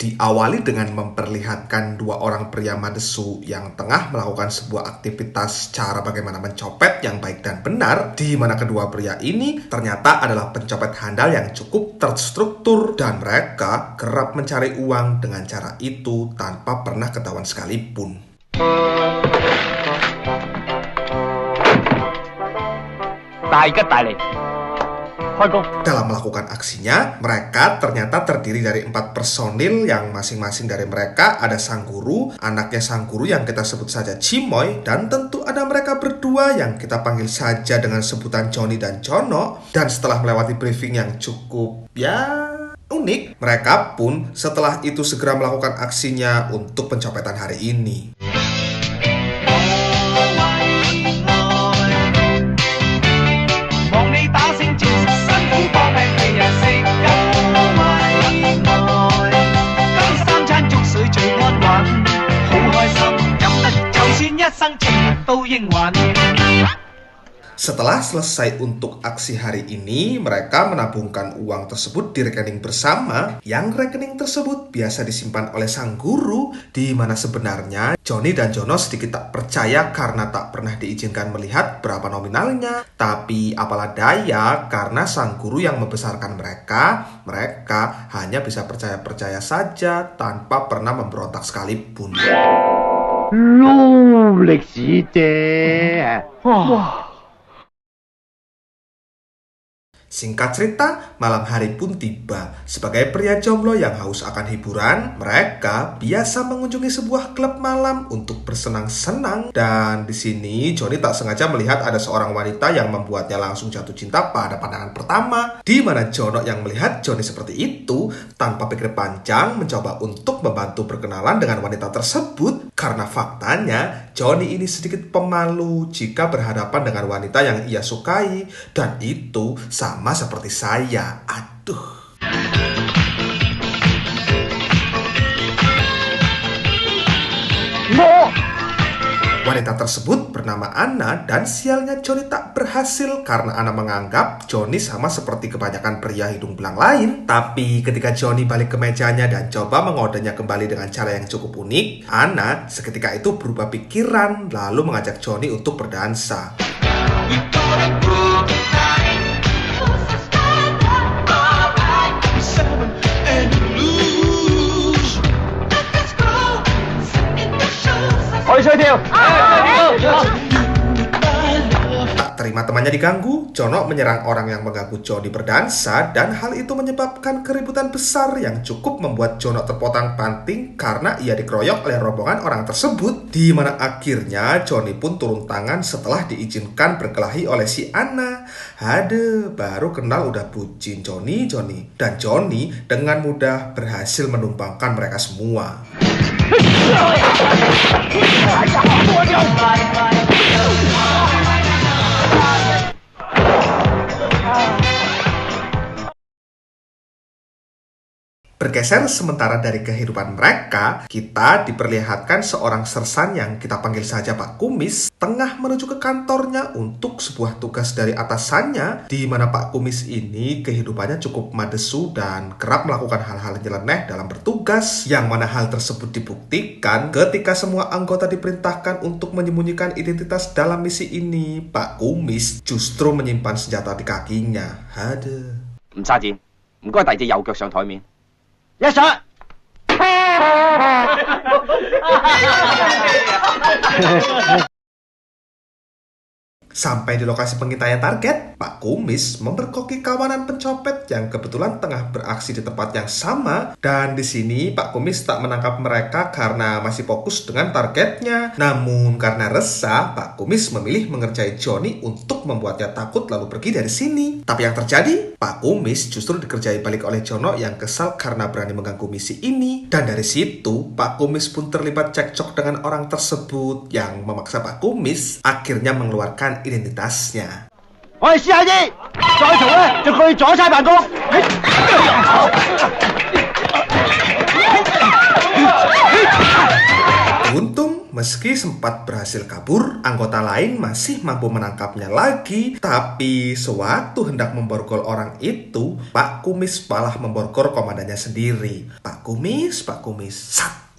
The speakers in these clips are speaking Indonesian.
Diawali dengan memperlihatkan dua orang pria madesu yang tengah melakukan sebuah aktivitas cara bagaimana mencopet yang baik dan benar, di mana kedua pria ini ternyata adalah pencopet handal yang cukup terstruktur dan mereka kerap mencari uang dengan cara itu tanpa pernah ketahuan sekalipun. Dalam melakukan aksinya, mereka ternyata terdiri dari 4 personil yang masing-masing dari mereka ada sang guru, anaknya sang guru yang kita sebut saja Cimoy, dan tentu ada mereka berdua yang kita panggil saja dengan sebutan Johnny dan Jono. Dan setelah melewati briefing yang cukup, unik, mereka pun setelah itu segera melakukan aksinya untuk pencopetan hari ini. Setelah selesai untuk aksi hari ini, mereka menabungkan uang tersebut di rekening bersama, yang rekening tersebut biasa disimpan oleh sang guru, di mana sebenarnya Johnny dan Jono sedikit tak percaya karena tak pernah diizinkan melihat berapa nominalnya. Tapi apalah daya, karena sang guru yang membesarkan mereka hanya bisa percaya-percaya saja tanpa pernah memberontak sekalipun. Singkat cerita, malam hari pun tiba. Sebagai pria jomblo yang haus akan hiburan, mereka biasa mengunjungi sebuah klub malam untuk bersenang-senang. Dan di sini Johnny tak sengaja melihat ada seorang wanita yang membuatnya langsung jatuh cinta pada pandangan pertama. Di mana Jono yang melihat Johnny seperti itu, tanpa pikir panjang mencoba untuk membantu berkenalan dengan wanita tersebut. Karena faktanya, Johnny ini sedikit pemalu jika berhadapan dengan wanita yang ia sukai. Dan itu sama seperti saya. Aduh. Wanita tersebut bernama Anna dan sialnya Johnny tak berhasil karena Anna menganggap Johnny sama seperti kebanyakan pria hidung belang lain. Tapi ketika Johnny balik ke mejanya dan coba mengodenya kembali dengan cara yang cukup unik, Anna seketika itu berubah pikiran lalu mengajak Johnny untuk berdansa. Tak terima temannya diganggu, Jono menyerang orang yang mengganggu Johnny berdansa dan hal itu menyebabkan keributan besar yang cukup membuat Jono terpotong-panting karena ia dikeroyok oleh rombongan orang tersebut, di mana akhirnya Johnny pun turun tangan setelah diizinkan berkelahi oleh si Anna. Aduh, baru kenal udah bucin Johnny. Dan Johnny dengan mudah berhasil menumbangkan mereka semua. Bergeser sementara dari kehidupan mereka, kita diperlihatkan seorang sersan yang kita panggil saja Pak Kumis tengah menuju ke kantornya untuk sebuah tugas dari atasannya, di mana Pak Kumis ini kehidupannya cukup madesu dan kerap melakukan hal-hal nyeleneh dalam bertugas, yang mana hal tersebut dibuktikan ketika semua anggota diperintahkan untuk menyembunyikan identitas dalam misi ini. Pak Kumis justru menyimpan senjata di kakinya. Aduh. 唔差錢，唔該遞隻右腳上台面。一上。Sampai di lokasi pengintaian target, Pak Kumis memperkoki kawanan pencopet yang kebetulan tengah beraksi di tempat yang sama. Dan di sini Pak Kumis tak menangkap mereka karena masih fokus dengan targetnya. Namun karena resah, Pak Kumis memilih mengerjai Johnny untuk membuatnya takut lalu pergi dari sini. Tapi yang terjadi, Pak Kumis justru dikerjai balik oleh Jono yang kesal karena berani mengganggu misi ini. Dan dari situ, Pak Kumis pun terlibat cekcok dengan orang tersebut yang memaksa Pak Kumis akhirnya mengeluarkan identitasnya. 我係 CID， 再嘈咧就佢阻晒辦公。Untung meski sempat berhasil kabur, anggota lain masih mampu menangkapnya lagi. Tapi sewaktu hendak memborgol orang itu, Pak Kumis malah memborgol komandannya sendiri. Pak Kumis, sat!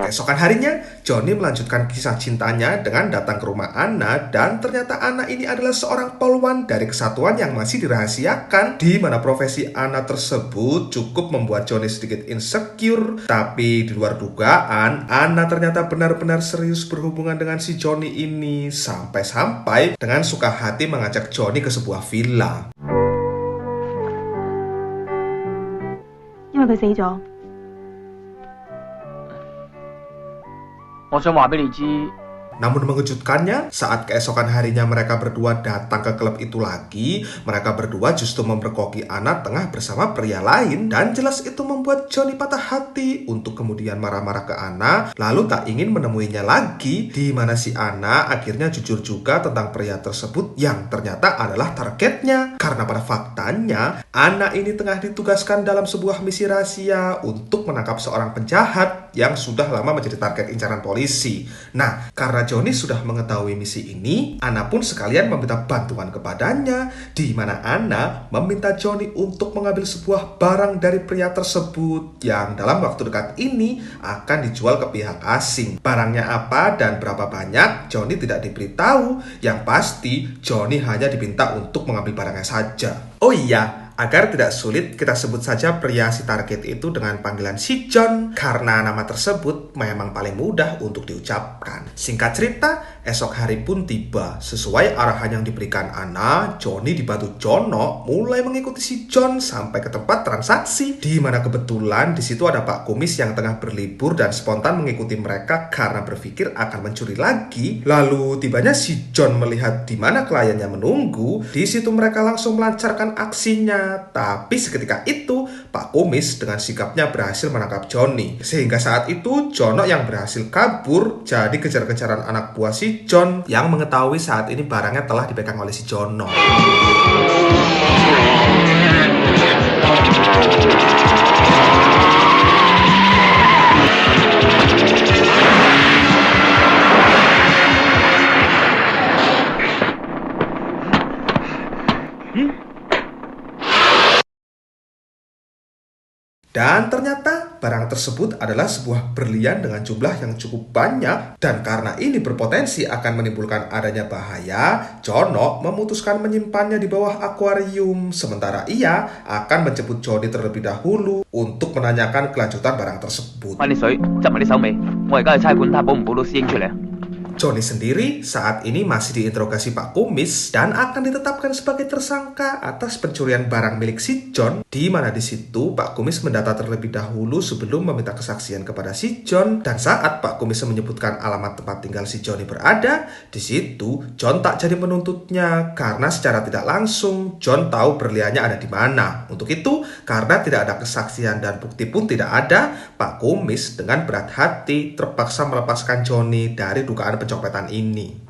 Keesokan harinya, Johnny melanjutkan kisah cintanya dengan datang ke rumah Anna, dan ternyata Anna ini adalah seorang polwan dari kesatuan yang masih dirahasiakan, di mana profesi Anna tersebut cukup membuat Johnny sedikit insecure. Tapi di luar dugaan, Anna ternyata benar-benar serius berhubungan dengan si Johnny ini, sampai-sampai dengan suka hati mengajak Johnny ke sebuah villa. 因為佢死咗。我想話俾你知。 Namun mengejutkannya, saat keesokan harinya mereka berdua datang ke klub itu lagi, mereka berdua justru memperkoki Anna tengah bersama pria lain, dan jelas itu membuat Johnny patah hati untuk kemudian marah-marah ke Anna, lalu tak ingin menemuinya lagi, di mana si Anna akhirnya jujur juga tentang pria tersebut yang ternyata adalah targetnya. Karena pada faktanya, Anna ini tengah ditugaskan dalam sebuah misi rahasia untuk menangkap seorang penjahat yang sudah lama menjadi target incaran polisi. Nah, karena Johnny sudah mengetahui misi ini, Anna pun sekalian meminta bantuan kepadanya, di mana Anna meminta Johnny untuk mengambil sebuah barang dari pria tersebut yang dalam waktu dekat ini akan dijual ke pihak asing. Barangnya apa dan berapa banyak, Johnny tidak diberitahu. Yang pasti, Johnny hanya diminta untuk mengambil barangnya saja. Oh iya, agar tidak sulit, kita sebut saja pria si target itu dengan panggilan si John, karena nama tersebut memang paling mudah untuk diucapkan. Singkat cerita, esok hari pun tiba. Sesuai arahan yang diberikan Anna, Johnny dibantu Jono mulai mengikuti si John sampai ke tempat transaksi, di mana kebetulan di situ ada Pak Kumis yang tengah berlibur dan spontan mengikuti mereka karena berpikir akan mencuri lagi. Lalu tibanya si John melihat di mana kliennya menunggu, di situ mereka langsung melancarkan aksinya. Tapi seketika itu, Pak Kumis dengan sigapnya berhasil menangkap Johnny. Sehingga saat itu, Jono yang berhasil kabur jadi kejar-kejaran anak buah si John yang mengetahui saat ini barangnya telah dipegang oleh si Jono. Dan ternyata barang tersebut adalah sebuah berlian dengan jumlah yang cukup banyak, dan karena ini berpotensi akan menimbulkan adanya bahaya, Jono memutuskan menyimpannya di bawah akuarium, sementara ia akan menjemput Johnny terlebih dahulu untuk menanyakan kelanjutan barang tersebut. Johnny sendiri saat ini masih diinterogasi Pak Kumis dan akan ditetapkan sebagai tersangka atas pencurian barang milik si John, di mana di situ Pak Kumis mendata terlebih dahulu sebelum meminta kesaksian kepada si John. Dan saat Pak Kumis menyebutkan alamat tempat tinggal si Johnny berada, di situ John tak jadi menuntutnya karena secara tidak langsung John tahu berliannya ada di mana. Untuk itu, karena tidak ada kesaksian dan bukti pun tidak ada, Pak Kumis dengan berat hati terpaksa melepaskan Johnny dari dugaan pencopetan ini.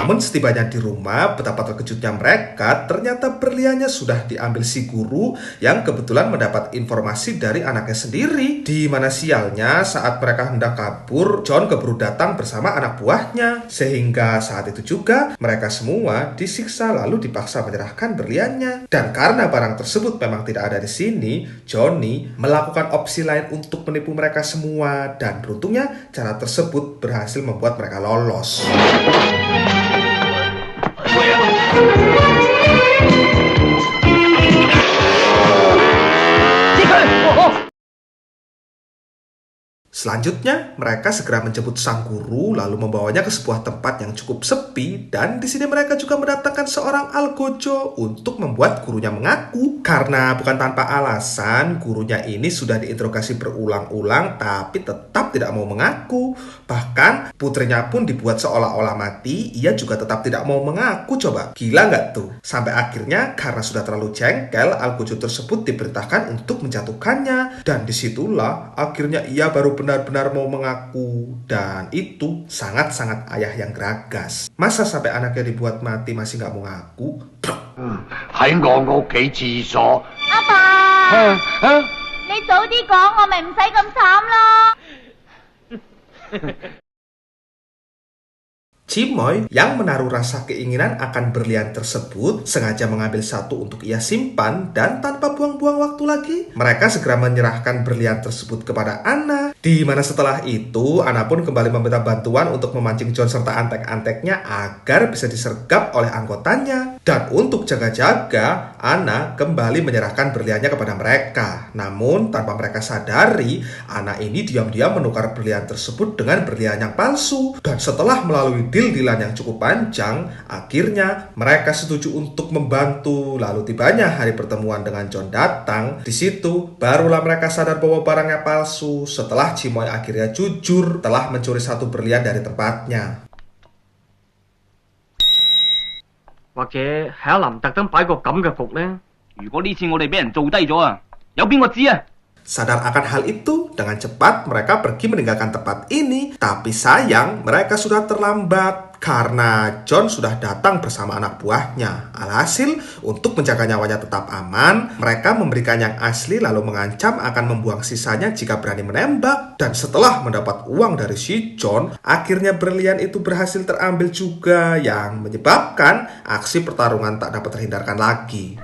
Namun setibanya di rumah, betapa terkejutnya mereka, ternyata berliannya sudah diambil si guru yang kebetulan mendapat informasi dari anaknya sendiri. Di mana sialnya saat mereka hendak kabur, John keburu datang bersama anak buahnya. Sehingga saat itu juga mereka semua disiksa lalu dipaksa menyerahkan berliannya. Dan karena barang tersebut memang tidak ada di sini, Johnny melakukan opsi lain untuk menipu mereka semua. Dan beruntungnya cara tersebut berhasil membuat mereka lolos. Selanjutnya, mereka segera menjemput sang guru lalu membawanya ke sebuah tempat yang cukup sepi, dan di sini mereka juga mendatangkan seorang algojo untuk membuat gurunya mengaku. Karena bukan tanpa alasan, gurunya ini sudah diinterogasi berulang-ulang tapi tetap tidak mau mengaku. Bahkan putrinya pun dibuat seolah-olah mati, ia juga tetap tidak mau mengaku. Coba, gila nggak tuh? Sampai akhirnya karena sudah terlalu jengkel, algojo tersebut diperintahkan untuk menjatuhkannya. Dan disitulah akhirnya ia baru benar benar-benar mau mengaku. Dan itu sangat-sangat ayah yang geragas. Masa sampai anaknya dibuat mati masih nggak mau ngaku? 喺我屋企廁所。阿爸，你早啲講，我咪唔使咁慘咯。 Cimoy yang menaruh rasa keinginan akan berlian tersebut sengaja mengambil satu untuk ia simpan dan tanpa buang-buang waktu lagi, mereka segera menyerahkan berlian tersebut kepada Anna. Di mana setelah itu, Anna pun kembali meminta bantuan untuk memancing John serta antek-anteknya agar bisa disergap oleh anggotanya. Dan untuk jaga-jaga, Anna kembali menyerahkan berliannya kepada mereka. Namun, tanpa mereka sadari, Anna ini diam-diam menukar berlian tersebut dengan berlian yang palsu. Dan setelah melalui deal-dealan yang cukup panjang, akhirnya mereka setuju untuk membantu. Lalu tibanya hari pertemuan dengan John datang. Di situ barulah mereka sadar bahwa barangnya palsu setelah Cimoy akhirnya jujur telah mencuri satu berlian dari tempatnya. 或者係阿林特登擺個咁嘅局呢？如果呢次我哋俾人做低咗啊，有邊個知啊？ Sadar akan hal itu, dengan cepat mereka pergi meninggalkan tempat ini. Tapi sayang, mereka sudah terlambat karena John sudah datang bersama anak buahnya. Alhasil, untuk menjaga nyawanya tetap aman, mereka memberikan yang asli lalu mengancam akan membuang sisanya jika berani menembak. Dan setelah mendapat uang dari si John, akhirnya berlian itu berhasil terambil juga, yang menyebabkan aksi pertarungan tak dapat terhindarkan lagi.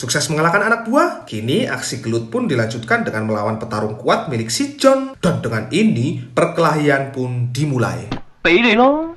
Sukses mengalahkan anak buah, kini aksi gelut pun dilanjutkan dengan melawan petarung kuat milik si John. Dan dengan ini, perkelahian pun dimulai. 俾你咯！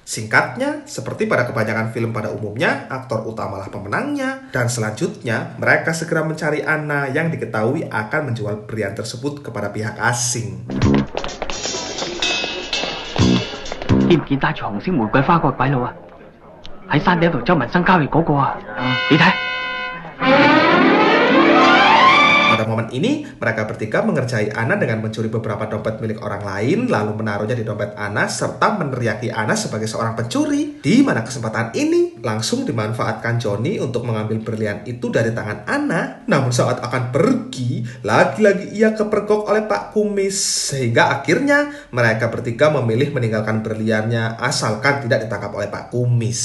Singkatnya, seperti pada kebanyakan film pada umumnya, aktor utamalah pemenangnya. Dan selanjutnya, mereka segera mencari Anna yang diketahui akan menjual berlian tersebut kepada pihak asing. 見唔見帶住紅色玫瑰花個鬼佬啊？喺山頂度周民生交易嗰個啊？你睇。 Pada momen ini, mereka bertiga mengerjai Anna dengan mencuri beberapa dompet milik orang lain, lalu menaruhnya di dompet Anna, serta meneriaki Anna sebagai seorang pencuri. Di mana kesempatan ini langsung dimanfaatkan Johnny untuk mengambil berlian itu dari tangan Anna. Namun saat akan pergi, lagi-lagi ia kepergok oleh Pak Kumis. Sehingga akhirnya mereka bertiga memilih meninggalkan berliannya asalkan tidak ditangkap oleh Pak Kumis.